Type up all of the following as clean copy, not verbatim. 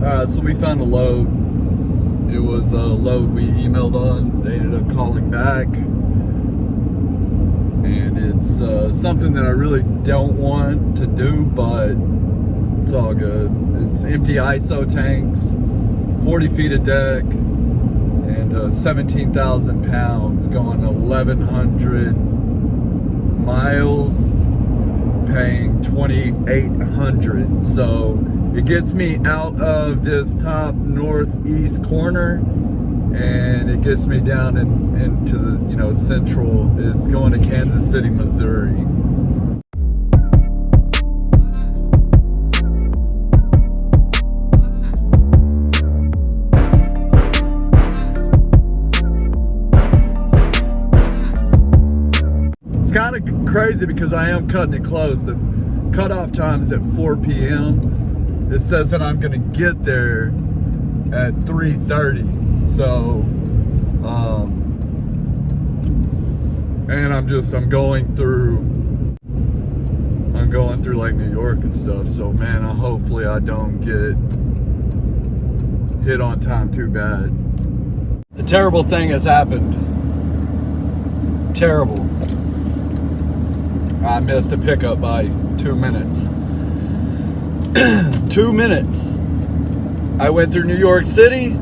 So we found a load. It was a load we emailed on. They ended up calling back. And it's something that I really don't want to do, but it's all good. It's empty ISO tanks, 40 feet of deck, and 17,000 pounds going 1,100 miles, paying 2,800. So it gets me out of this top northeast corner, and it gets me down into the, you know, central. It's going to Kansas City, Missouri. It's kind of crazy because I am cutting it close. The cutoff time is at 4 p.m. It says that I'm gonna get there at 3:30. So, and I'm going through like New York and stuff. So man, hopefully I don't get hit on time too bad. A terrible thing has happened. Terrible. I missed a pickup by 2 minutes. 2 minutes. I went through New York City.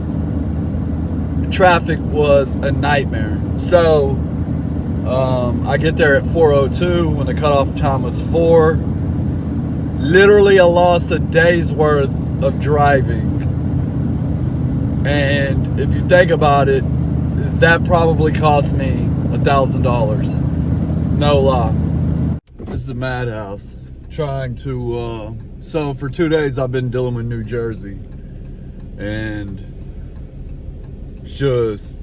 Traffic was a nightmare. So I get there at 4:02 when the cutoff time was 4. Literally, I lost a day's worth of driving. And if you think about it, that probably cost me $1,000. No lie. This is a madhouse. Trying to, so for 2 days I've been dealing with New Jersey. And just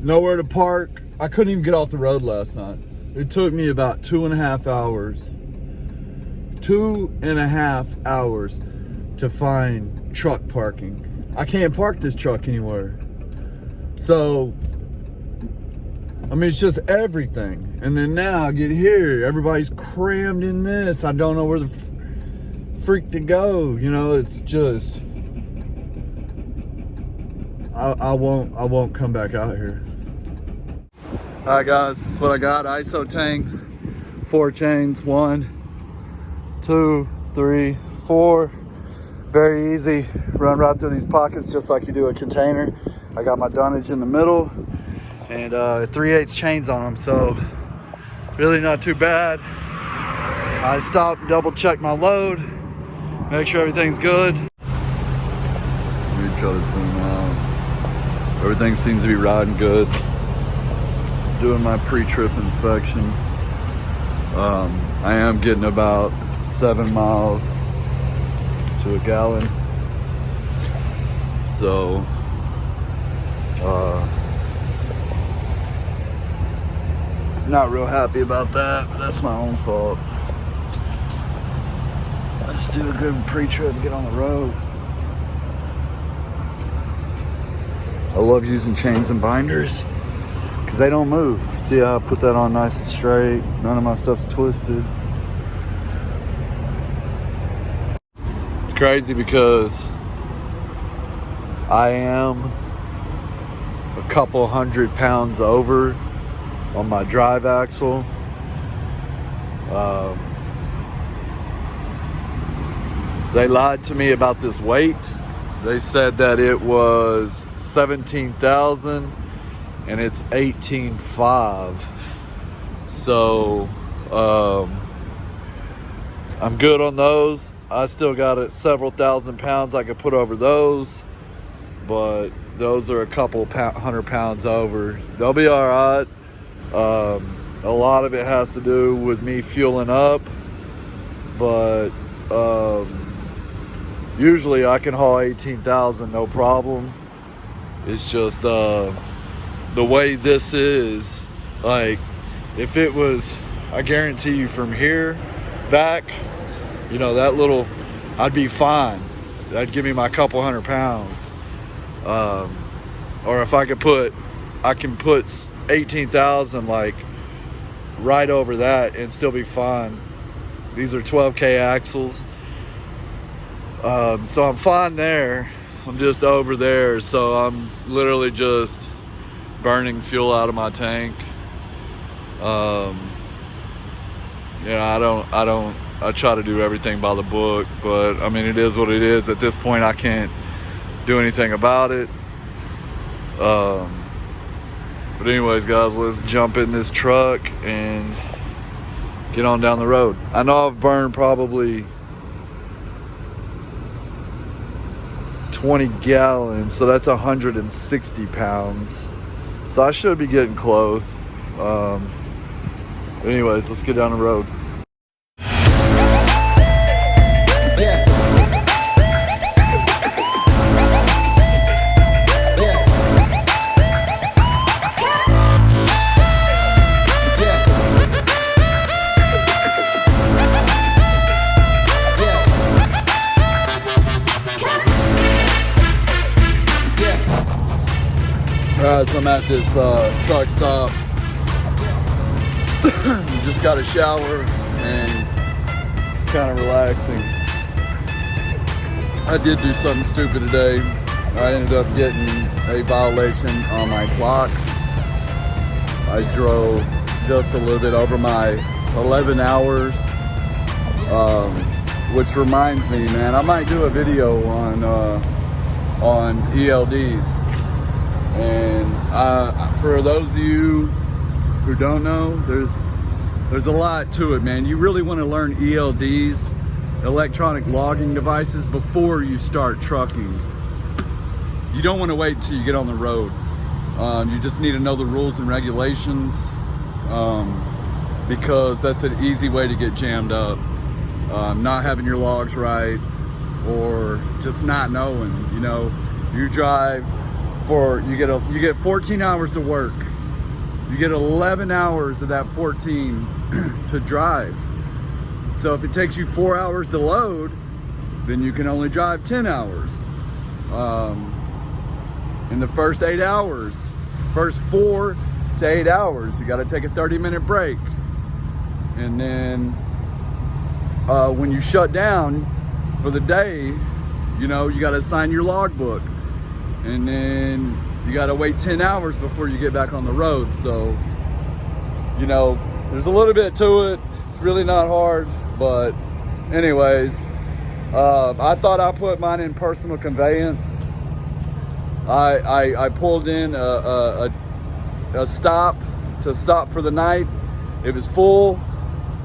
nowhere to park. I couldn't even get off the road last night. It took me about 2.5 hours. 2.5 hours to find truck parking. I can't park this truck anywhere. So, I mean, it's just everything. And then now I get here, everybody's crammed in this. I don't know where the freak to go. You know, it's just, I won't come back out here. All right, guys, this is what I got. ISO tanks, 4 chains, 1, 2, 3, 4. Very easy. Run right through these pockets just like you do a container. I got my dunnage in the middle and 3/8 chains on them, so really not too bad. I stopped, double check my load, make sure everything's good. Let me try to zoom out. Everything seems to be riding good. Doing my pre-trip inspection. I am getting about 7 miles to a gallon. So, not real happy about that, but that's my own fault. Let's do a good pre-trip and get on the road. I love using chains and binders because they don't move. See how I put that on nice and straight? None of my stuff's twisted. It's crazy because I am a couple 100 pounds over on my drive axle. They lied to me about this weight. They said that it was 17,000 and it's 18.5. So I'm good on those. I still got several thousand pounds I could put over those, but those are a couple 100 pounds over. They'll be all right. A lot of it has to do with me fueling up, but usually I can haul 18,000 no problem. It's just the way this is, like, if it was, I guarantee you from here back, you know, that little, I'd be fine. That'd give me my couple 100 pounds. Or if I can put 18,000 like right over that and still be fine. These are 12K axles. So I'm fine there. I'm just over there, so I'm literally just burning fuel out of my tank. I try to do everything by the book, but I mean, it is what it is. At this point, I can't do anything about it. But anyways, guys, let's jump in this truck and get on down the road. I know I've burned probably 20 gallons, so that's 160 pounds. So I should be getting close. Anyways, let's get down the road. Alright, so I'm at this truck stop. Just got a shower and it's kind of relaxing. I did do something stupid today. I ended up getting a violation on my clock. I drove just a little bit over my 11 hours, which reminds me, man, I might do a video on ELDs. And for those of you who don't know, there's a lot to it, man. You really want to learn ELDs, electronic logging devices, before you start trucking. You don't want to wait till you get on the road. You just need to know the rules and regulations, because that's an easy way to get jammed up. Not having your logs right, or just not knowing. You know, you drive you get 14 hours to work. You get 11 hours of that 14 to drive. So if it takes you 4 hours to load, then you can only drive 10 hours. In the first 8 hours, first 4 to 8 hours, you got to take a 30-minute break. And then when you shut down for the day, you know, you got to sign your logbook. And then you gotta wait 10 hours before you get back on the road. So, you know, there's a little bit to it. It's really not hard, but anyways, I thought I put mine in personal conveyance. I pulled in a stop to stop for the night. It was full.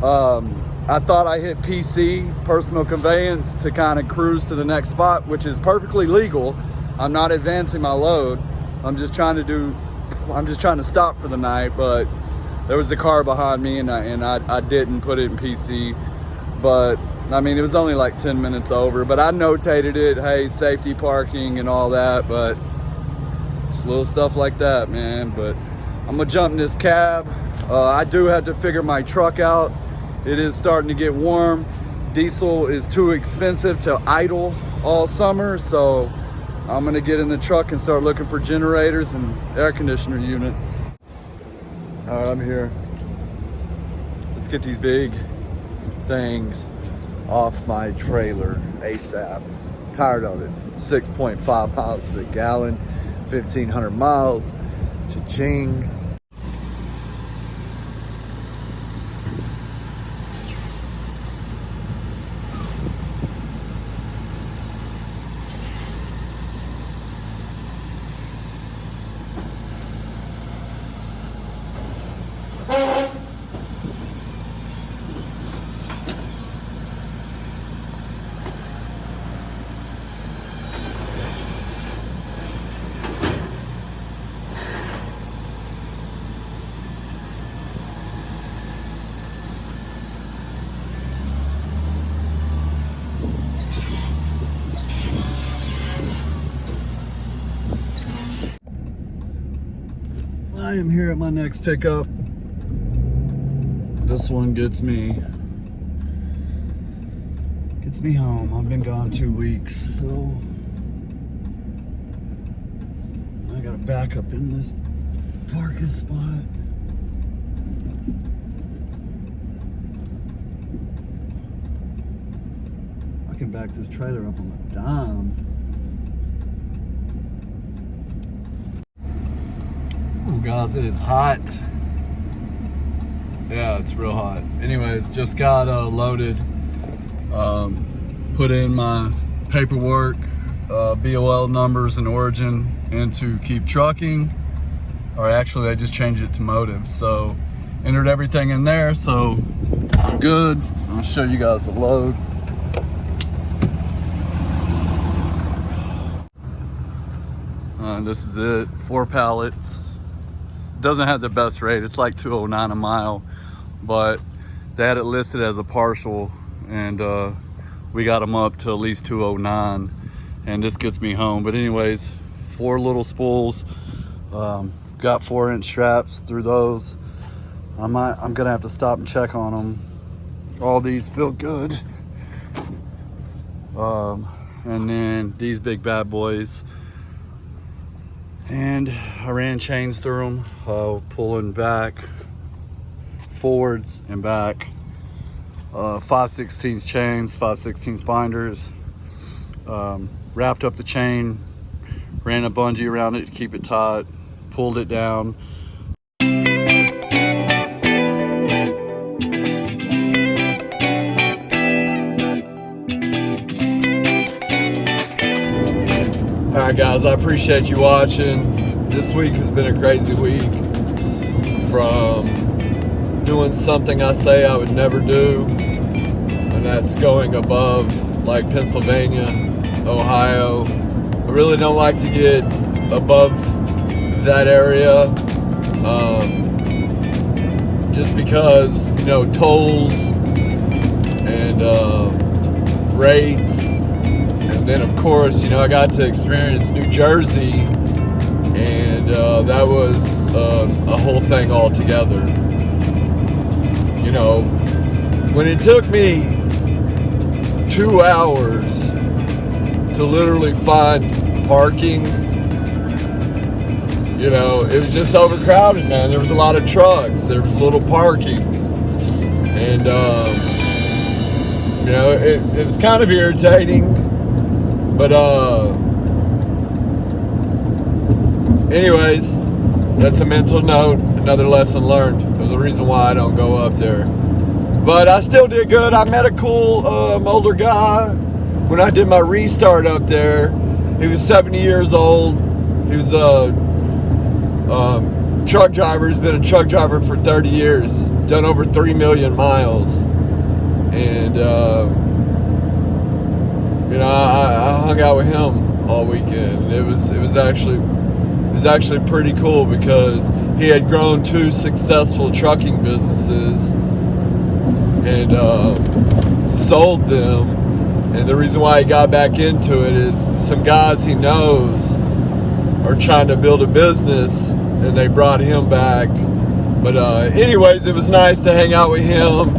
I thought I hit PC, personal conveyance, to kind of cruise to the next spot, which is perfectly legal. I'm not advancing my load. I'm just trying to stop for the night, but there was a car behind me and I didn't put it in PC. But I mean, it was only like 10 minutes over, but I notated it, hey, safety parking and all that, but it's little stuff like that, man. But I'm gonna jump in this cab. I do have to figure my truck out. It is starting to get warm. Diesel is too expensive to idle all summer, so I'm gonna get in the truck and start looking for generators and air conditioner units. All right, I'm here. Let's get these big things off my trailer ASAP. Tired of it. 6.5 miles to the gallon, 1,500 miles. Cha-ching. I am here at my next pickup. This one gets me home. I've been gone 2 weeks, so I gotta back up in this parking spot. I can can back this trailer up on a dime. Oh, guys, it is hot. Yeah, it's real hot. Anyways, just got loaded. Put in my paperwork, BOL numbers and origin into Keep Trucking. Or actually, I just changed it to Motive. So, entered everything in there, so I'm good. I'll show you guys the load. This is it, 4 pallets. Doesn't have the best rate, it's like $2.09 a mile, but they had it listed as a partial, and we got them up to at least $2.09, and this gets me home. But anyways, 4 little spools, got 4-inch straps through those. I'm gonna have to stop and check on them. All these feel good. And then these big bad boys. And I ran chains through them, pulling back, forwards and back. 5/16 chains, 5/16 binders. Wrapped up the chain, ran a bungee around it to keep it tight, pulled it down. Alright guys, I appreciate you watching. This week has been a crazy week. From doing something I say I would never do, and that's going above like Pennsylvania, Ohio. I really don't like to get above that area, just because, you know, tolls and rates. And then of course, you know, I got to experience New Jersey, and that was a whole thing altogether. You know, when it took me 2 hours to literally find parking, you know, it was just overcrowded, man. There was a lot of trucks, there was little parking, and you know, it was kind of irritating. But anyways, that's a mental note, another lesson learned. There's a reason why I don't go up there. But I still did good. I met a cool older guy when I did my restart up there. He was 70 years old. He was a truck driver. He's been a truck driver for 30 years, done over 3 million miles. And you know, I hung out with him all weekend. It was actually pretty cool, because he had grown 2 successful trucking businesses and sold them. And the reason why he got back into it is some guys he knows are trying to build a business, and they brought him back. But anyways, it was nice to hang out with him,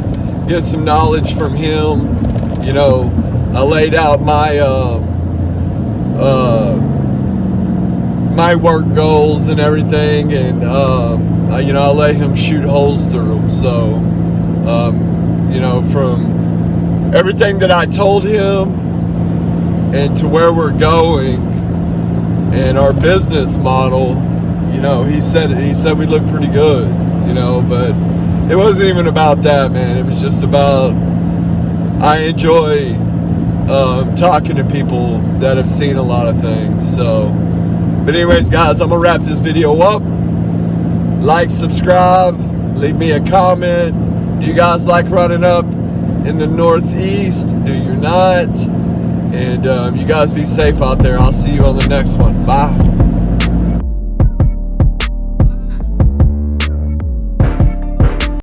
get some knowledge from him. You know, I laid out my my work goals and everything, and you know, I let him shoot holes through them. So you know, from everything that I told him and to where we're going and our business model, you know, he said we look pretty good, you know. But it wasn't even about that, man. It was just about, I enjoy talking to people that have seen a lot of things. So, but anyways, guys, I'm gonna wrap this video up. Like, subscribe, leave me a comment. Do you guys like running up in the Northeast? Do you not? And you guys be safe out there. I'll see you on the next one. Bye.